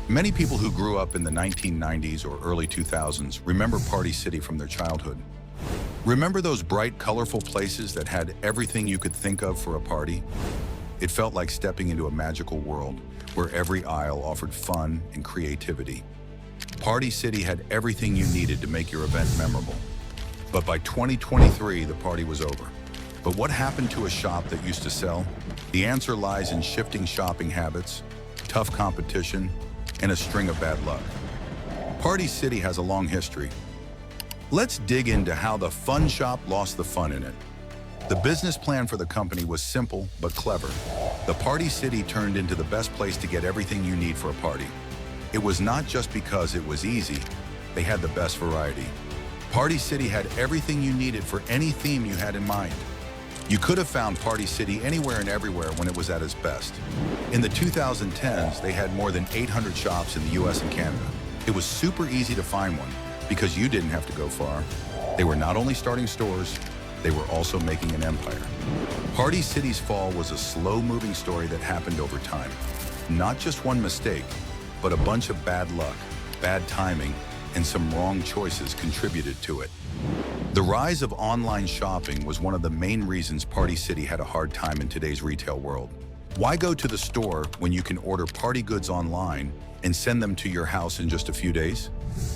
Many people who grew up in the 1990s or early 2000s remember Party City from their childhood. Remember those bright, colorful places that had everything you could think of for a party? It felt like stepping into a magical world where every aisle offered fun and creativity. Party City had everything you needed to make your event memorable. But by 2023, the party was over. But what happened to a shop that used to sell? The answer lies in shifting shopping habits, tough competition, and a string of bad luck. Party City has a long history. Let's dig into how the fun shop lost the fun in it. The business plan for the company was simple but clever. The Party City turned into the best place to get everything you need for a party. It was not just because it was easy, they had the best variety. Party City had everything you needed for any theme you had in mind. You could have found Party City anywhere and everywhere when it was at its best. In the 2010s, they had more than 800 shops in the US and Canada. It was super easy to find one because you didn't have to go far. They were not only starting stores, they were also making an empire. Party City's fall was a slow-moving story that happened over time. Not just one mistake, but a bunch of bad luck, bad timing, and some wrong choices contributed to it. The rise of online shopping was one of the main reasons Party City had a hard time in today's retail world. Why go to the store when you can order party goods online and send them to your house in just a few days?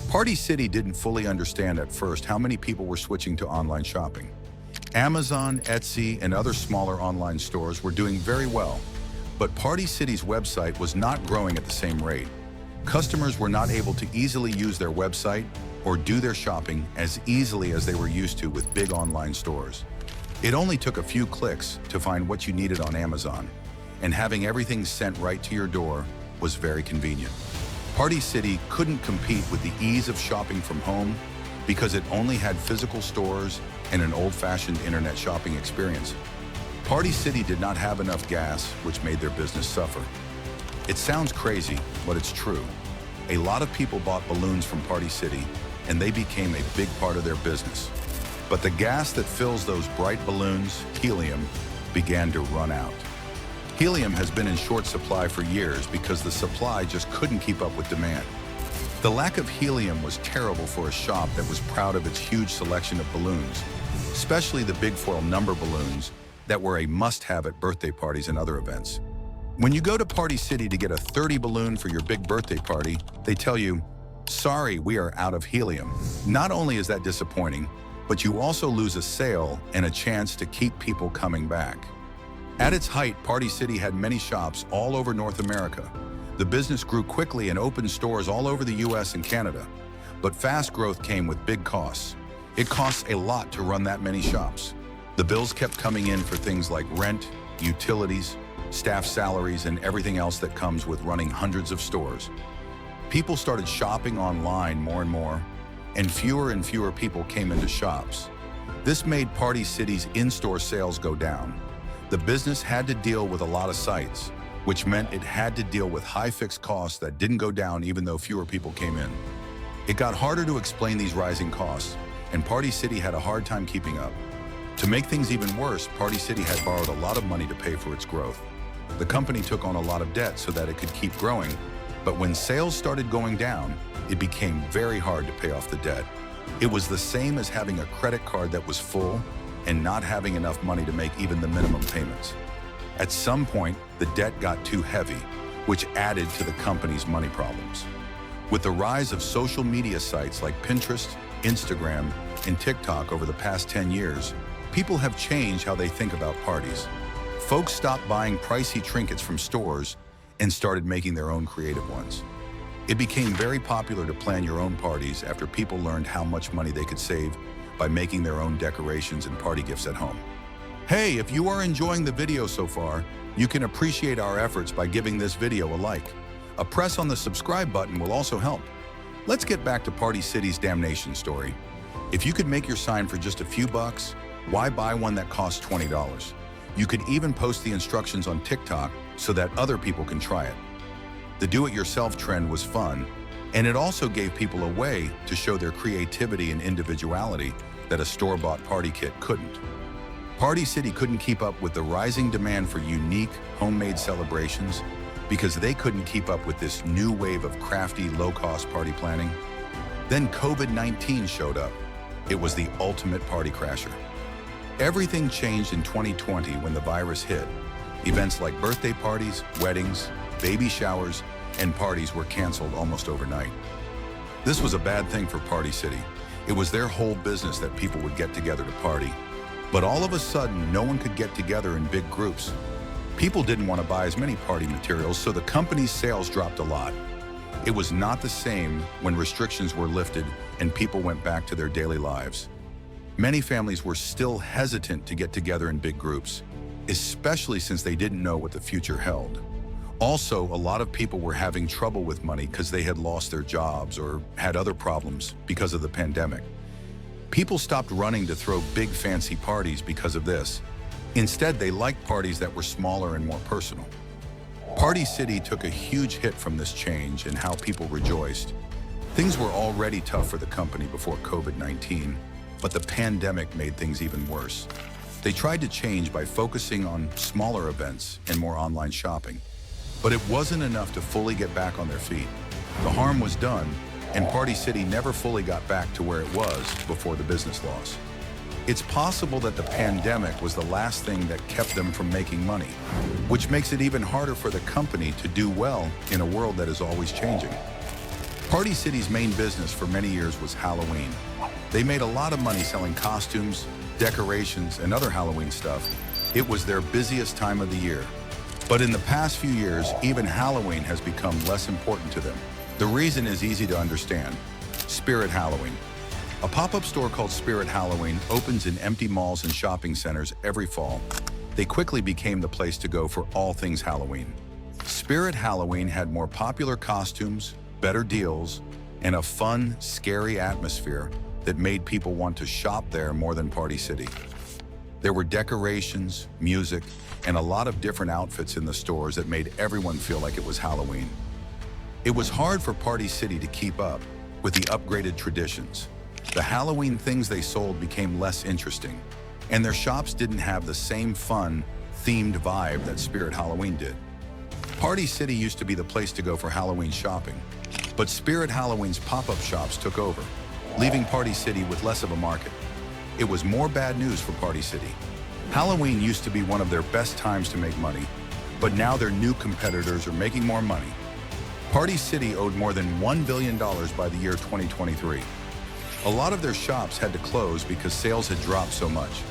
Party City didn't fully understand at first how many people were switching to online shopping. Amazon, Etsy, and other smaller online stores were doing very well, but Party City's website was not growing at the same rate. Customers were not able to easily use their website or do their shopping as easily as they were used to with big online stores. It only took a few clicks to find what you needed on Amazon, and having everything sent right to your door was very convenient. Party City couldn't compete with the ease of shopping from home because it only had physical stores and an old-fashioned internet shopping experience. Party City did not have enough gas, which made their business suffer. It sounds crazy, but it's true. A lot of people bought balloons from Party City, and they became a big part of their business. But the gas that fills those bright balloons, helium, began to run out. Helium has been in short supply for years because the supply just couldn't keep up with demand. The lack of helium was terrible for a shop that was proud of its huge selection of balloons, especially the big foil number balloons that were a must-have at birthday parties and other events. When you go to Party City to get a 30 balloon for your big birthday party, they tell you, "Sorry, we are out of helium." Not only is that disappointing, but you also lose a sale and a chance to keep people coming back. At its height, Party City had many shops all over North America. The business grew quickly and opened stores all over the US and Canada. But fast growth came with big costs. It costs a lot to run that many shops. The bills kept coming in for things like rent, utilities, staff salaries, and everything else that comes with running hundreds of stores. People started shopping online more and fewer people came into shops. This made Party City's in-store sales go down. The business had to deal with a lot of sites, which meant it had to deal with high fixed costs that didn't go down even though fewer people came in. It got harder to explain these rising costs, and Party City had a hard time keeping up. To make things even worse, Party City had borrowed a lot of money to pay for its growth. The company took on a lot of debt so that it could keep growing, but when sales started going down, it became very hard to pay off the debt. It was the same as having a credit card that was full and not having enough money to make even the minimum payments. At some point, the debt got too heavy, which added to the company's money problems. With the rise of social media sites like Pinterest, Instagram, and TikTok over the past 10 years, people have changed how they think about parties. Folks stopped buying pricey trinkets from stores and started making their own creative ones. It became very popular to plan your own parties after people learned how much money they could save by making their own decorations and party gifts at home. Hey, if you are enjoying the video so far, you can appreciate our efforts by giving this video a like. A press on the subscribe button will also help. Let's get back to Party City's damnation story. If you could make your sign for just a few bucks, why buy one that costs $20? You could even post the instructions on TikTok so that other people can try it. The do-it-yourself trend was fun, and it also gave people a way to show their creativity and individuality that a store-bought party kit couldn't. Party City couldn't keep up with the rising demand for unique, homemade celebrations, because they couldn't keep up with this new wave of crafty, low-cost party planning. Then COVID-19 showed up. It was the ultimate party crasher. Everything changed in 2020 when the virus hit. Events like birthday parties, weddings, baby showers, and parties were canceled almost overnight. This was a bad thing for Party City. It was their whole business that people would get together to party. But all of a sudden, no one could get together in big groups. People didn't want to buy as many party materials, so the company's sales dropped a lot. It was not the same when restrictions were lifted and people went back to their daily lives. Many families were still hesitant to get together in big groups, especially since they didn't know what the future held. Also, a lot of people were having trouble with money because they had lost their jobs or had other problems because of the pandemic. People stopped running to throw big fancy parties because of this. Instead, they liked parties that were smaller and more personal. Party City took a huge hit from this change in how people rejoiced. Things were already tough for the company before COVID-19, but the pandemic made things even worse. They tried to change by focusing on smaller events and more online shopping. But it wasn't enough to fully get back on their feet. The harm was done, and Party City never fully got back to where it was before the business loss. It's possible that the pandemic was the last thing that kept them from making money, which makes it even harder for the company to do well in a world that is always changing. Party City's main business for many years was Halloween. They made a lot of money selling costumes, decorations, and other Halloween stuff. It was their busiest time of the year. But in the past few years, even Halloween has become less important to them. The reason is easy to understand. Spirit Halloween. A pop-up store called Spirit Halloween opens in empty malls and shopping centers every fall. They quickly became the place to go for all things Halloween. Spirit Halloween had more popular costumes, better deals, and a fun, scary atmosphere that made people want to shop there more than Party City. There were decorations, music, and a lot of different outfits in the stores that made everyone feel like it was Halloween. It was hard for Party City to keep up with the upgraded traditions. The Halloween things they sold became less interesting, and their shops didn't have the same fun, themed vibe that Spirit Halloween did. Party City used to be the place to go for Halloween shopping, but Spirit Halloween's pop-up shops took over, leaving Party City with less of a market. It was more bad news for Party City. Halloween used to be one of their best times to make money, but now their new competitors are making more money. Party City owed more than $1 billion by the year 2023. A lot of their shops had to close because sales had dropped so much.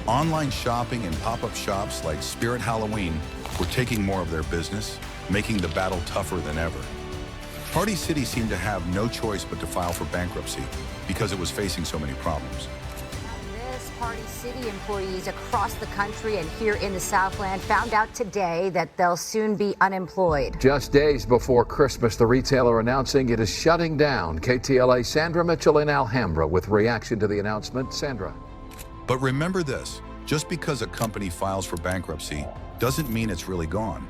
Online shopping and pop-up shops like Spirit Halloween were taking more of their business, making the battle tougher than ever. Party City seemed to have no choice but to file for bankruptcy because it was facing so many problems. Party City employees across the country and here in the Southland found out today that they'll soon be unemployed. Just days before Christmas, the retailer announcing it is shutting down. KTLA Sandra Mitchell in Alhambra with reaction to the announcement. Sandra. But remember this, just because a company files for bankruptcy doesn't mean it's really gone.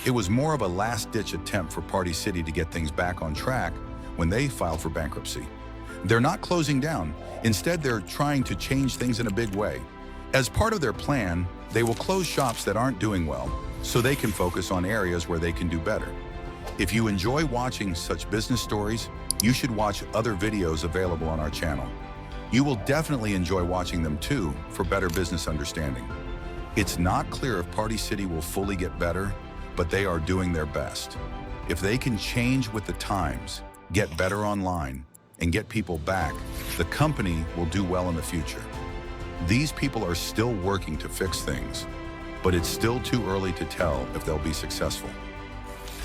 It was more of a last-ditch attempt for Party City to get things back on track when they filed for bankruptcy. They're not closing down. Instead, they're trying to change things in a big way. As part of their plan, they will close shops that aren't doing well so they can focus on areas where they can do better. If you enjoy watching such business stories, you should watch other videos available on our channel. You will definitely enjoy watching them too for better business understanding. It's not clear if Party City will fully get better, but they are doing their best. If they can change with the times, get better online, and get people back, the company will do well in the future. These people are still working to fix things, but it's still too early to tell if they'll be successful.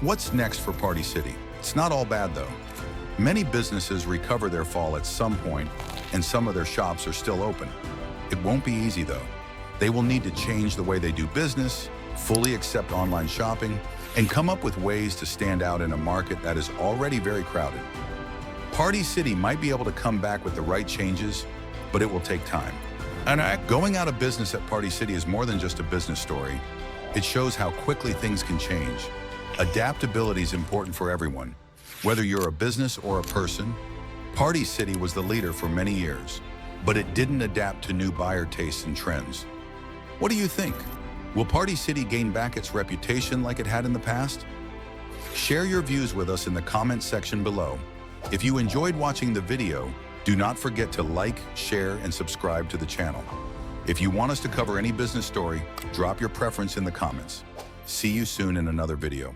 What's next for Party City? It's not all bad though. Many businesses recover their fall at some point, and some of their shops are still open. It won't be easy though. They will need to change the way they do business, fully accept online shopping, and come up with ways to stand out in a market that is already very crowded. Party City might be able to come back with the right changes, but it will take time. And going out of business at Party City is more than just a business story. It shows how quickly things can change. Adaptability is important for everyone. Whether you're a business or a person, Party City was the leader for many years, but it didn't adapt to new buyer tastes and trends. What do you think? Will Party City gain back its reputation like it had in the past? Share your views with us in the comment section below. If you enjoyed watching the video, do not forget to like, share, and subscribe to the channel. If you want us to cover any business story, drop your preference in the comments. See you soon in another video.